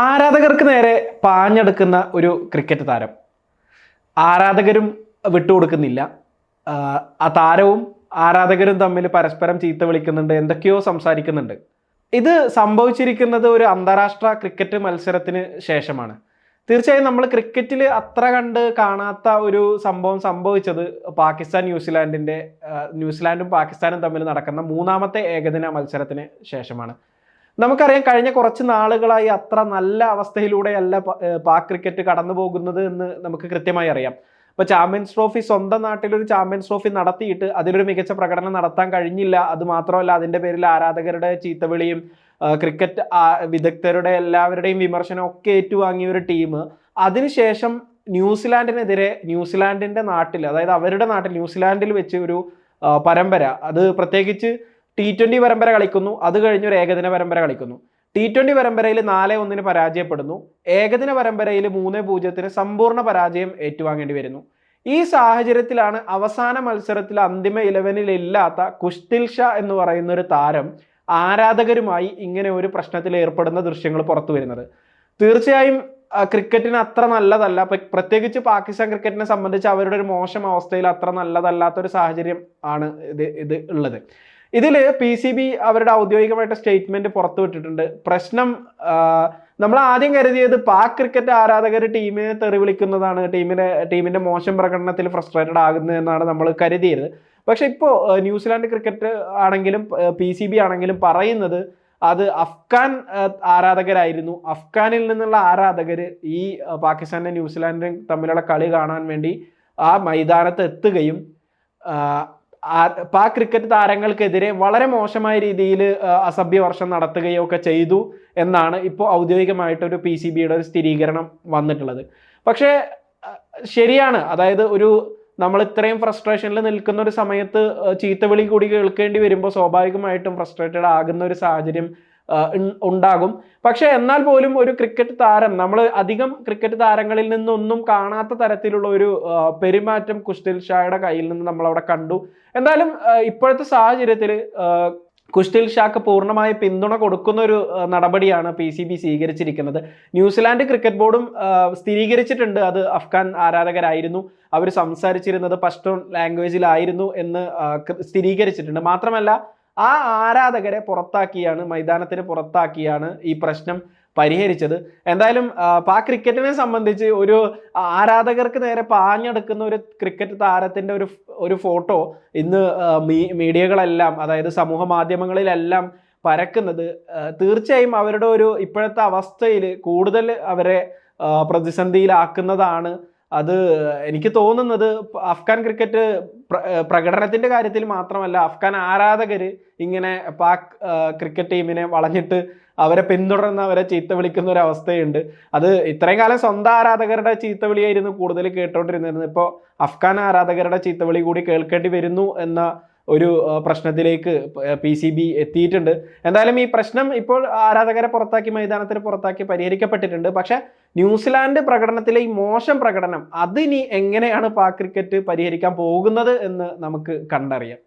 ആരാധകർക്ക് നേരെ പാഞ്ഞെടുക്കുന്ന ഒരു ക്രിക്കറ്റ് താരം. ആരാധകരും വിട്ടുകൊടുക്കുന്നില്ല. ആ താരവും ആരാധകരും തമ്മിൽ പരസ്പരം ചീത്ത വിളിക്കുന്നുണ്ട്, എന്തൊക്കെയോ സംസാരിക്കുന്നുണ്ട്. ഇത് സംഭവിച്ചിരിക്കുന്നത് ഒരു അന്താരാഷ്ട്ര ക്രിക്കറ്റ് മത്സരത്തിന് ശേഷമാണ്. തീർച്ചയായും നമ്മൾ ക്രിക്കറ്റിൽ അത്ര കണ്ട് കാണാത്ത ഒരു സംഭവം സംഭവിച്ചത് ന്യൂസിലാൻഡും പാകിസ്ഥാനും തമ്മിൽ നടക്കുന്ന മൂന്നാമത്തെ ഏകദിന മത്സരത്തിന് ശേഷമാണ്. നമുക്കറിയാം, കഴിഞ്ഞ കുറച്ച് നാളുകളായി അത്ര നല്ല അവസ്ഥയിലൂടെയല്ല പാക് ക്രിക്കറ്റ് കടന്നു പോകുന്നത് എന്ന് നമുക്ക് കൃത്യമായി അറിയാം. ഇപ്പൊ ചാമ്പ്യൻസ് ട്രോഫി, സ്വന്തം നാട്ടിലൊരു ചാമ്പ്യൻസ് ട്രോഫി നടത്തിയിട്ട് അതിലൊരു മികച്ച പ്രകടനം നടത്താൻ കഴിഞ്ഞില്ല. അത് മാത്രമല്ല, അതിന്റെ പേരിൽ ആരാധകരുടെ ചീത്തവിളിയും ക്രിക്കറ്റ് വിദഗ്ധരുടെ എല്ലാവരുടെയും വിമർശനം ഒക്കെ ഏറ്റുവാങ്ങിയ ഒരു ടീം അതിനുശേഷം ന്യൂസിലാൻഡിനെതിരെ ന്യൂസിലാൻഡിന്റെ നാട്ടിൽ, അതായത് അവരുടെ നാട്ടിൽ ന്യൂസിലാൻഡിൽ വെച്ച് ഒരു പരമ്പര, അത് പ്രത്യേകിച്ച് T20 പരമ്പര കളിക്കുന്നു. അത് കഴിഞ്ഞ് ഒരു ഏകദിന പരമ്പര കളിക്കുന്നു. T20 പരമ്പരയിൽ 4-1 പരാജയപ്പെടുന്നു. ഏകദിന പരമ്പരയിൽ 3-0 സമ്പൂർണ്ണ പരാജയം ഏറ്റുവാങ്ങേണ്ടി വരുന്നു. ഈ സാഹചര്യത്തിലാണ് അവസാന മത്സരത്തിൽ അന്തിമ 11-ൽ ഇല്ലാത്ത കുഷ്തിൽ ഷാ എന്ന് പറയുന്ന ഒരു താരം ആരാധകരുമായി ഇങ്ങനെ ഒരു പ്രശ്നത്തിൽ ഏർപ്പെടുന്ന ദൃശ്യങ്ങൾ പുറത്തു വരുന്നത്. തീർച്ചയായും ക്രിക്കറ്റിന് അത്ര നല്ലതല്ല. പ്രത്യേകിച്ച് പാകിസ്ഥാൻ ക്രിക്കറ്റിനെ സംബന്ധിച്ച് അവരുടെ ഒരു മോശം അവസ്ഥയിൽ അത്ര നല്ലതല്ലാത്തൊരു സാഹചര്യം ആണ് ഇത് ഉള്ളത്. ഇതിൽ PCB അവരുടെ ഔദ്യോഗികമായിട്ട് സ്റ്റേറ്റ്മെന്റ് പുറത്തുവിട്ടിട്ടുണ്ട്. പ്രശ്നം നമ്മൾ ആദ്യം കരുതിയത് പാക് ക്രിക്കറ്റ് ആരാധകർ ടീമിനെ തെറി വിളിക്കുന്നതാണ്, ടീമിന്റെ മോശം പ്രകടനത്തിൽ ഫ്രസ്ട്രേറ്റഡ് ആകുന്നതെന്നാണ് നമ്മൾ കരുതിയത്. പക്ഷെ ഇപ്പോൾ ന്യൂസിലാൻഡ് ക്രിക്കറ്റ് ആണെങ്കിലും PCB ആണെങ്കിലും പറയുന്നത് അത് അഫ്ഗാൻ ആരാധകരായിരുന്നു. അഫ്ഗാനിൽ നിന്നുള്ള ആരാധകർ ഈ പാകിസ്ഥാനും ന്യൂസിലാൻഡും തമ്മിലുള്ള കളി കാണാൻ വേണ്ടി ആ മൈതാനത്ത് എത്തുകയും പാക് ക്രിക്കറ്റ് താരങ്ങൾക്കെതിരെ വളരെ മോശമായ രീതിയിൽ അസഭ്യവർഷം നടത്തുകയോ ഒക്കെ ചെയ്തു എന്നാണ് ഇപ്പോൾ ഔദ്യോഗികമായിട്ടൊരു PCBയുടെ ഒരു സ്ഥിരീകരണം വന്നിട്ടുള്ളത്. പക്ഷേ ശരിയാണ്, അതായത് നമ്മൾ ഇത്രയും ഫ്രസ്ട്രേഷനിൽ നിൽക്കുന്ന ഒരു സമയത്ത് ചീത്തവിളി കൂടി കേൾക്കേണ്ടി വരുമ്പോൾ സ്വാഭാവികമായിട്ടും ഫ്രസ്ട്രേറ്റഡ് ആകുന്ന ഒരു സാഹചര്യം ഉണ്ടാകും. പക്ഷെ എന്നാൽ പോലും ഒരു ക്രിക്കറ്റ് താരം, നമ്മൾ അധികം ക്രിക്കറ്റ് താരങ്ങളിൽ നിന്നൊന്നും കാണാത്ത തരത്തിലുള്ള ഒരു പെരുമാറ്റം കുഷ്തിൽ ഷായുടെ കയ്യിൽ നിന്ന് നമ്മൾ അവിടെ കണ്ടു. എന്തായാലും ഇപ്പോഴത്തെ സാഹചര്യത്തിൽ കുഷ്തിൽ ഷാക്ക് പൂർണ്ണമായി പിന്തുണ കൊടുക്കുന്ന ഒരു നടപടിയാണ് PCB സ്വീകരിച്ചിരിക്കുന്നത്. ന്യൂസിലാൻഡ് ക്രിക്കറ്റ് ബോർഡും സ്ഥിരീകരിച്ചിട്ടുണ്ട് അത് അഫ്ഗാൻ ആരാധകരായിരുന്നു, അവർ സംസാരിച്ചിരുന്നത് പഷ്തൂൺ ലാംഗ്വേജിലായിരുന്നു എന്ന് സ്ഥിരീകരിച്ചിട്ടുണ്ട്. മാത്രമല്ല, ആ ആരാധകരെ മൈതാനത്തിന് പുറത്താക്കിയാണ് ഈ പ്രശ്നം പരിഹരിച്ചത്. എന്തായാലും പാക് ക്രിക്കറ്റിനെ സംബന്ധിച്ച് ഒരു ആരാധകർക്ക് നേരെ പാഞ്ഞെടുക്കുന്ന ഒരു ക്രിക്കറ്റ് താരത്തിന്റെ ഒരു ഫോട്ടോ ഇന്ന് മീഡിയകളെല്ലാം, അതായത് സമൂഹ മാധ്യമങ്ങളിലെല്ലാം പരക്കുന്നത് തീർച്ചയായും അവരുടെ ഇപ്പോഴത്തെ അവസ്ഥയിൽ കൂടുതൽ അവരെ പ്രതിസന്ധിയിലാക്കുന്നതാണ്. അത് എനിക്ക് തോന്നുന്നത് അഫ്ഗാൻ ക്രിക്കറ്റ് പ്രകടനത്തിന്റെ കാര്യത്തിൽ മാത്രമല്ല, അഫ്ഗാൻ ആരാധകർ ഇങ്ങനെ പാക് ക്രിക്കറ്റ് ടീമിനെ വളഞ്ഞിട്ട് അവരെ പിന്തുടർന്ന് അവരെ ചീത്ത വിളിക്കുന്ന ഒരു അവസ്ഥയുണ്ട്. അത് ഇത്രയും കാലം സ്വന്തം ആരാധകരുടെ ചീത്തവിളിയായിരുന്നു കൂടുതൽ കേട്ടോണ്ടിരുന്നത്. ഇപ്പോൾ അഫ്ഗാൻ ആരാധകരുടെ ചീത്തവിളി കൂടി കേൾക്കേണ്ടി വരുന്നു എന്ന ഒരു പ്രശ്നത്തിലേക്ക് PCB എത്തിയിട്ടുണ്ട്. എന്തായാലും ഈ പ്രശ്നം ഇപ്പോൾ ആരാധകരെ മൈതാനത്തിന് പുറത്താക്കി പരിഹരിക്കപ്പെട്ടിട്ടുണ്ട്. പക്ഷെ ന്യൂസിലാൻഡ് പ്രകടനത്തിലെ ഈ മോശം പ്രകടനം അതിനി എങ്ങനെയാണ് പാക് ക്രിക്കറ്റ് പരിഹരിക്കാൻ പോകുന്നത് എന്ന് നമുക്ക് കണ്ടറിയാം.